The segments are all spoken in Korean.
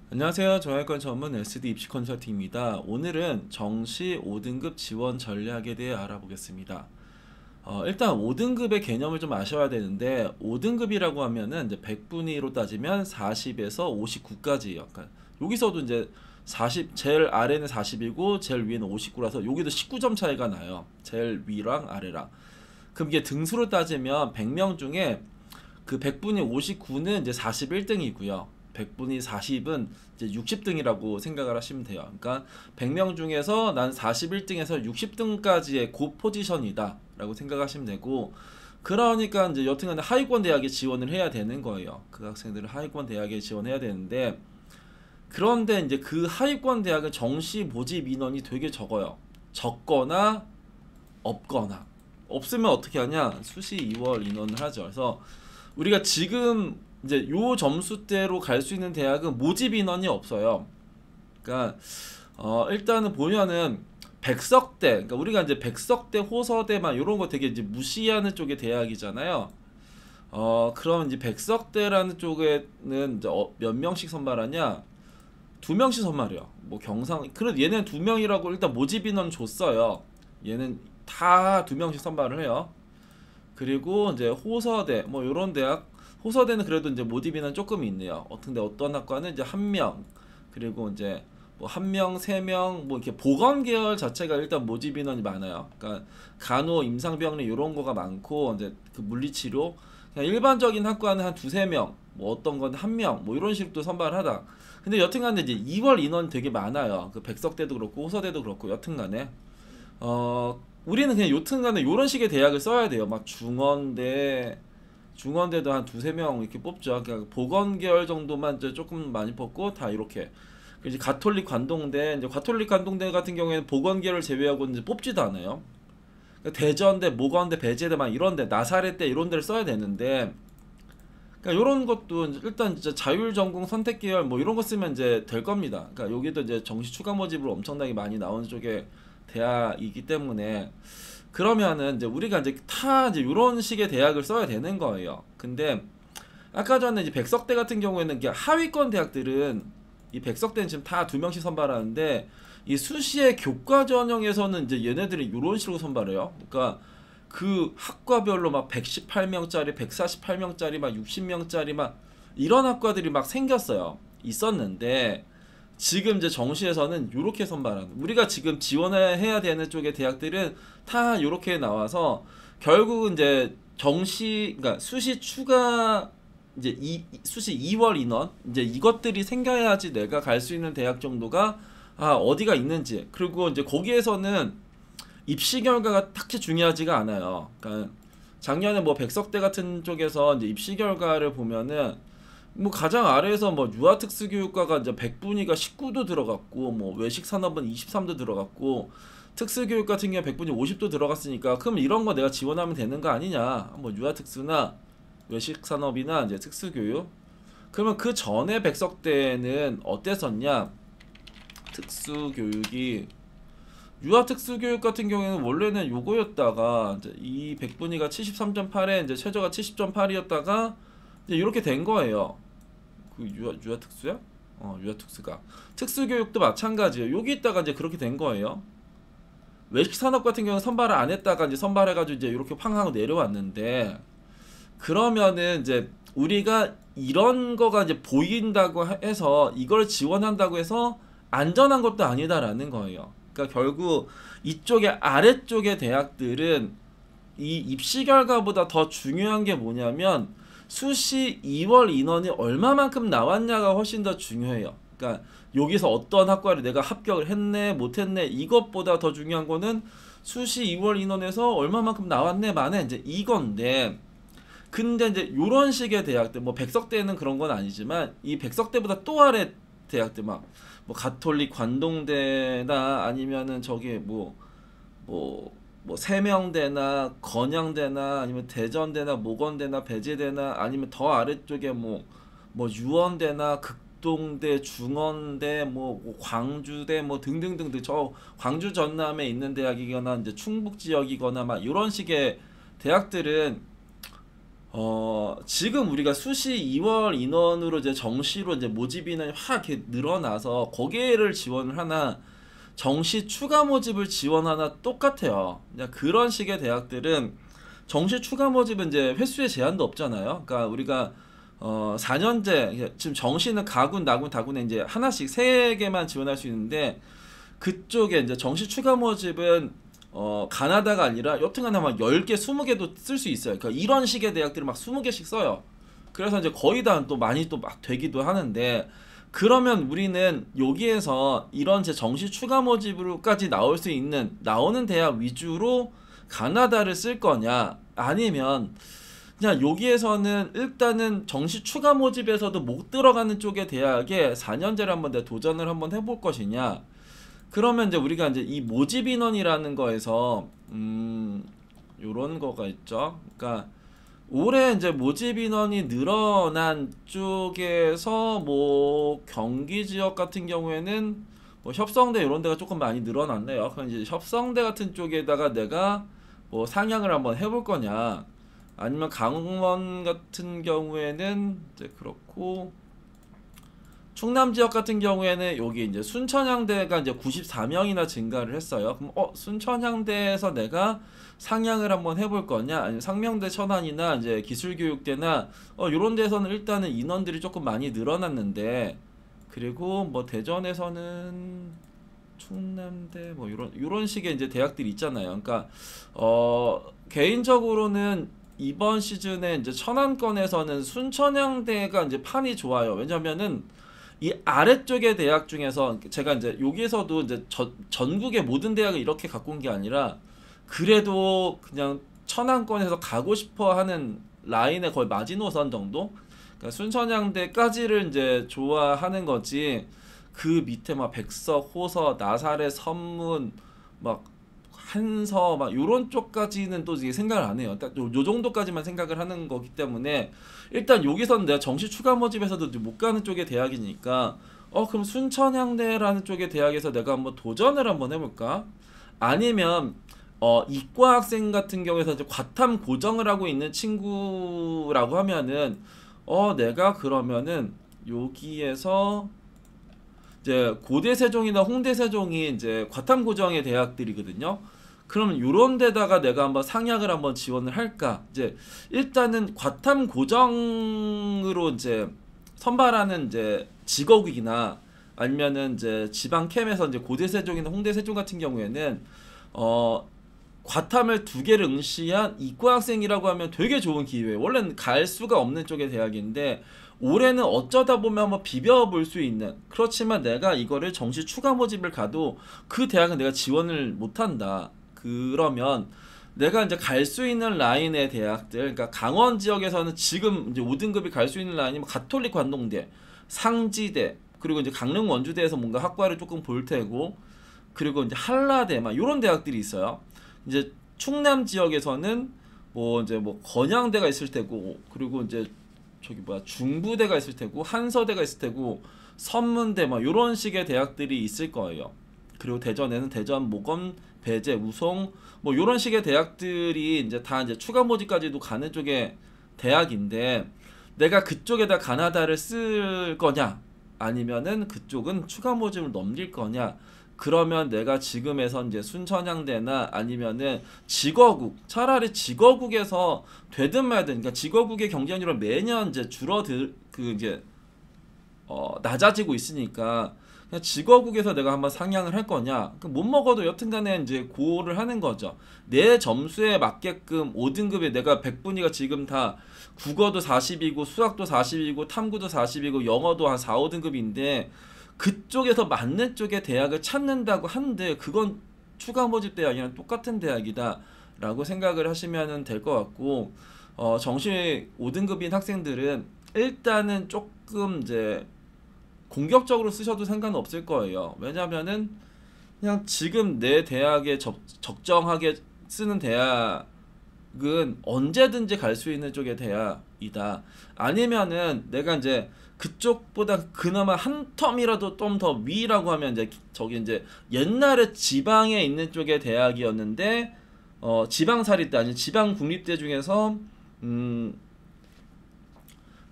안녕하세요. 정형외과 전문 SD 입시 컨설팅입니다. 오늘은 정시 5등급 지원 전략에 대해 알아보겠습니다. 일단 5등급의 개념을 좀 아셔야 되는데 5등급이라고 하면은 이제 100분위로 따지면 40에서 59까지예요. 그러니까 여기서도 이제 40 제일 아래는 40이고 제일 위에는 59라서 여기도 19점 차이가 나요. 제일 위랑 아래랑. 그럼 이게 등수로 따지면 100명 중에 그 100분위 59는 이제 41등이고요. 100분위 40은 이제 60등이라고 생각을 하시면 돼요. 그러니까 100명 중에서 난 41등에서 60등까지의 고 포지션이다 라고 생각하시면 되고, 그러니까 이제 여튼간에 하위권 대학에 지원을 해야 되는 거예요. 그 학생들은 하위권 대학에 지원해야 되는데, 그런데 이제 그 하위권 대학은 정시 모집 인원이 되게 적어요. 적거나 없거나. 없으면 어떻게 하냐? 수시 2월 인원을 하죠. 그래서 우리가 지금 이제 요 점수대로 갈 수 있는 대학은 모집 인원이 없어요. 그러니까 일단은 보면은 백석대, 그러니까 우리가 이제 백석대, 호서대만 이런 거 되게 이제 무시하는 쪽의 대학이잖아요. 그럼 이제 백석대라는 쪽에는 이제 몇 명씩 선발하냐? 두 명씩 선발해요. 뭐 경상, 그래 얘는 두 명이라고 일단 모집 인원 줬어요. 얘는 다 두 명씩 선발을 해요. 그리고 이제 호서대 뭐 이런 대학, 호서대는 그래도 이제 모집인은 조금 있네요. 근데 어떤 학과는 이제 한 명, 그리고 이제 뭐 한 명, 세 명, 뭐 이렇게 보건 계열 자체가 일단 모집 인원이 많아요. 그러니까 간호, 임상병리 이런 거가 많고, 이제 그 물리치료, 그냥 일반적인 학과는 한 두세 명, 뭐 어떤 건 한 명, 뭐 이런 식으로 선발하다. 근데 여튼간에 이제 2월 인원 되게 많아요. 그 백석대도 그렇고 호서대도 그렇고 여튼간에 우리는 그냥 여튼간에 이런 식의 대학을 써야 돼요. 막 중원대도 한 두세 명 이렇게 뽑죠. 그러니까 보건 계열 정도만 이제 조금 많이 뽑고 다 이렇게. 이제 가톨릭 관동대, 이제 가톨릭 관동대 같은 경우에는 보건 계열을 제외하고 이제 뽑지도 않아요. 그러니까 대전대, 모건대, 배제대 막 이런데, 나사렛대 이런 데를 써야 되는데, 그러니까 이런 것도 일단 진짜 자율 전공 선택 계열 뭐 이런 거 쓰면 이제 될 겁니다. 그러니까 여기도 이제 정시 추가 모집으로 엄청나게 많이 나오는 쪽에 대학이기 때문에, 그러면은 이제 우리가 이제 다 이제 이런 식의 대학을 써야 되는 거예요. 근데 아까 전에 이제 백석대 같은 경우에는 이게 하위권 대학들은, 이 백석대는 지금 다 두 명씩 선발하는데 이 수시의 교과 전형에서는 이제 얘네들이 이런 식으로 선발해요. 그러니까 그 학과별로 막 118명짜리, 148명짜리, 막 60명짜리 막 이런 학과들이 막 생겼어요. 있었는데 지금 이제 정시에서는 이렇게 선발하는, 우리가 지금 지원해야 되는 쪽의 대학들은 다 이렇게 나와서 결국은 이제 정시, 그러니까 수시 추가, 이제 수시 2월 인원 이제 이것들이 생겨야지 내가 갈 수 있는 대학 정도가 어디가 있는지, 그리고 이제 거기에서는 입시 결과가 딱히 중요하지가 않아요. 그러니까 작년에 뭐 백석대 같은 쪽에서 이제 입시 결과를 보면은 뭐 가장 아래에서 뭐 유아특수교육과가 이제 100분위가 19도 들어갔고, 뭐 외식산업은 23도 들어갔고, 특수교육 같은 경우 100분위 50도 들어갔으니까 그럼 이런 거 내가 지원하면 되는 거 아니냐? 뭐 유아특수나 외식산업이나 이제 특수교육. 그러면 그 전에 백석대는 어땠었냐? 특수교육이, 유아특수교육 같은 경우에는 원래는 요거였다가 이제 이 100분위가 73.8에 이제 최저가 70.8이었다가 이제 이렇게 된 거예요. 그 유아특수야? 유아특수가. 특수교육도 마찬가지예요. 여기 있다가 이제 그렇게 된 거예요. 외식산업 같은 경우는 선발을 안 했다가 이제 선발해가지고 이제 이렇게 팡 하고 내려왔는데, 그러면은 이제 우리가 이런 거가 이제 보인다고 해서 이걸 지원한다고 해서 안전한 것도 아니다라는 거예요. 그러니까 결국 이쪽에 아래쪽의 대학들은 이 입시 결과보다 더 중요한 게 뭐냐면 수시 2월 인원이 얼마만큼 나왔냐가 훨씬 더 중요해요. 그러니까 여기서 어떤 학과를 내가 합격을 했네 못했네 이것보다 더 중요한 거는 수시 2월 인원에서 얼마만큼 나왔네 마네 이제 이건데, 근데 이제 요런 식의 대학들, 뭐 백석대는 그런 건 아니지만 이 백석대보다 또 아래 대학들 막 뭐 가톨릭 관동대나 아니면은 저기 뭐 세명대나 건양대나 아니면 대전대나 모건대나 배제대나 아니면 더 아래쪽에 뭐 유원대나 극동대, 중원대, 뭐 광주대 뭐 등등등등, 저 광주 전남에 있는 대학이거나 이제 충북 지역이거나 막 이런 식의 대학들은 지금 우리가 수시 2월 인원으로 이제 정시로 이제 모집 인원이 확 이렇게 늘어나서 거기를 지원을 하나 정시 추가 모집을 지원하나 똑같아요. 그냥 그런 식의 대학들은 정시 추가 모집은 이제 횟수의 제한도 없잖아요. 그러니까 우리가 4년제 지금 정시는 가군, 나군, 다군에 이제 하나씩 3개만 지원할 수 있는데 그쪽에 이제 정시 추가 모집은 가나다가 아니라 여튼간에 막 10개, 20개도 쓸 수 있어요. 그러니까 이런 식의 대학들을 막 20개씩 써요. 그래서 이제 거의 다 또 많이 또 막 되기도 하는데 그러면 우리는 여기에서 이런 제 정시 추가 모집으로까지 나올 수 있는 나오는 대학 위주로 가나다를 쓸 거냐 아니면 그냥 여기에서는 일단은 정시 추가 모집에서도 못 들어가는 쪽의 대학에 4년제를 한번 내가 도전을 한번 해볼 것이냐. 그러면 이제 우리가 이제 이 모집 인원이라는 거에서 요런 거가 있죠. 그러니까 올해 이제 모집 인원이 늘어난 쪽에서 뭐 경기 지역 같은 경우에는 뭐 협성대 이런 데가 조금 많이 늘어났네요. 그럼 이제 협성대 같은 쪽에다가 내가 뭐 상향을 한번 해볼 거냐 아니면 강원 같은 경우에는 이제 그렇고 충남 지역 같은 경우에는 여기 이제 순천향대가 이제 94명이나 증가를 했어요. 그럼 순천향대에서 내가 상향을 한번 해볼 거냐 아니면 상명대 천안이나 이제 기술교육대나 요런 데서는 일단은 인원들이 조금 많이 늘어났는데 그리고 뭐 대전에서는 충남대 뭐 요런 식의 이제 대학들이 있잖아요. 그러니까 개인적으로는 이번 시즌에 이제 천안권에서는 순천향대가 이제 판이 좋아요. 왜냐면은 이 아래쪽의 대학 중에서 제가 이제 여기에서도 이제 전국의 모든 대학을 이렇게 갖고 온 게 아니라 그래도 그냥 천안권에서 가고 싶어 하는 라인의 거의 마지노선 정도? 그러니까 순천향대까지를 이제 좋아하는 거지 그 밑에 막 백석, 호서, 나사렛, 선문, 막 한서 막 요런 쪽까지는 또 이게 생각을 안 해요. 딱 요 정도까지만 생각을 하는 거기 때문에 일단 여기서는 내가 정시 추가 모집에서도 못 가는 쪽의 대학이니까 그럼 순천향대라는 쪽의 대학에서 내가 한번 도전을 한번 해볼까? 아니면 이과 학생 같은 경우에서 이제 과탐 고정을 하고 있는 친구라고 하면은 내가 그러면은 여기에서 이제 고대 세종이나 홍대 세종이 이제 과탐 고정의 대학들이거든요. 그러면 요런 데다가 내가 한번 상향을 한번 지원을 할까? 이제 일단은 과탐 고정으로 이제 선발하는 이제 직업이나 아니면은 이제 지방 캠에서 이제 고대 세종이나 홍대 세종 같은 경우에는 과탐을 2개를 응시한 이과 학생이라고 하면 되게 좋은 기회예요. 원래는 갈 수가 없는 쪽의 대학인데 올해는 어쩌다 보면 한번 비벼볼 수 있는 그렇지만 내가 이거를 정시 추가 모집을 가도 그 대학은 내가 지원을 못한다. 그러면 내가 이제 갈 수 있는 라인의 대학들 그러니까 강원 지역에서는 지금 이제 5등급이 갈 수 있는 라인이 뭐 가톨릭 관동대, 상지대 그리고 이제 강릉 원주대에서 뭔가 학과를 조금 볼 테고 그리고 이제 한라대 막 이런 대학들이 있어요. 이제 충남 지역에서는 뭐 이제 뭐 건양대가 있을 테고 그리고 이제 저기 뭐야 중부대가 있을 테고 한서대가 있을 테고 선문대 막 이런 식의 대학들이 있을 거예요. 그리고 대전에는 대전, 모검, 배재, 우송 뭐 이런 식의 대학들이 이제 다 이제 추가 모집까지도 가는 쪽의 대학인데 내가 그쪽에다 가나다를 쓸 거냐 아니면은 그쪽은 추가 모집을 넘길 거냐 그러면 내가 지금에서 이제 순천향대나 아니면은 직어국 차라리 직어국에서 되든 말든 그러니까 직어국의 경쟁률은 매년 이제 이제 낮아지고 있으니까 그냥 직어국에서 내가 한번 상향을 할 거냐 못 먹어도 여튼간에 이제 고를 하는 거죠. 내 점수에 맞게끔 5등급에 내가 100분위가 지금 다 국어도 40이고 수학도 40이고 탐구도 40이고 영어도 한 4, 5등급인데 그쪽에서 맞는 쪽의 대학을 찾는다고 한들 그건 추가 모집 대학이랑 똑같은 대학이다 라고 생각을 하시면 될 것 같고 정시 5등급인 학생들은 일단은 조금 이제 공격적으로 쓰셔도 상관없을 거예요. 왜냐면은 그냥 지금 내 대학에 적정하게 쓰는 대학은 언제든지 갈 수 있는 쪽의 대학이다. 아니면은 내가 이제 그쪽보다 그나마 한 텀이라도 좀 더 위라고 하면 이제 저기 이제 옛날에 지방에 있는 쪽의 대학이었는데 지방 사립대 아니 지방 국립대 중에서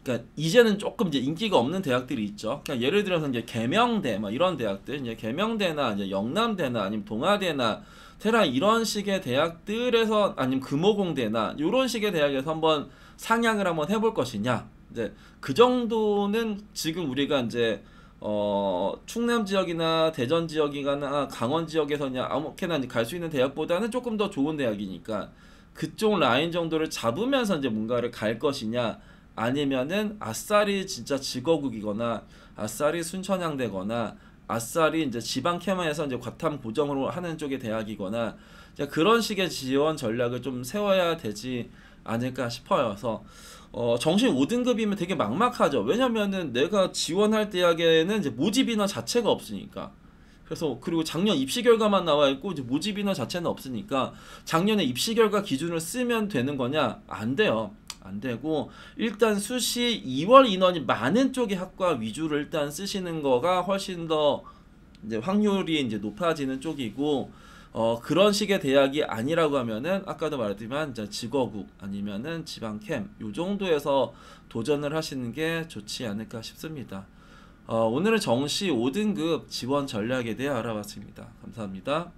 그러니까 이제는 조금 이제 인기가 없는 대학들이 있죠. 그러니까 예를 들어서 이제 계명대 뭐 이런 대학들, 이제 계명대나 이제 영남대나 아니면 동아대나 테라 이런 식의 대학들에서 아니면 금호공대나 이런 식의 대학에서 한번 상향을 한번 해볼 것이냐. 이제 그 정도는 지금 우리가 이제 충남 지역이나 대전 지역이나 강원 지역에서 그냥 아무렇게나 갈 수 있는 대학보다는 조금 더 좋은 대학이니까 그쪽 라인 정도를 잡으면서 이제 뭔가를 갈 것이냐. 아니면은 아싸리 진짜 직어국이거나 아싸리 순천향대거나 아싸리 이제 지방 캠에서 이제 과탐 고정으로 하는 쪽의 대학이거나 이제 그런 식의 지원 전략을 좀 세워야 되지 않을까 싶어요. 그래서 정시 5등급이면 되게 막막하죠. 왜냐면은 내가 지원할 대학에는 이제 모집 인원 자체가 없으니까. 그래서 그리고 작년 입시 결과만 나와 있고 이제 모집 인원 자체는 없으니까 작년에 입시 결과 기준을 쓰면 되는 거냐? 안 돼요. 안 되고 일단 수시 2월 인원이 많은 쪽의 학과 위주로 일단 쓰시는 거가 훨씬 더 이제 확률이 이제 높아지는 쪽이고 그런 식의 대학이 아니라고 하면은 아까도 말했지만 이제 직어국 아니면은 지방캠 요 정도에서 도전을 하시는 게 좋지 않을까 싶습니다. 오늘은 정시 5등급 지원 전략에 대해 알아봤습니다. 감사합니다.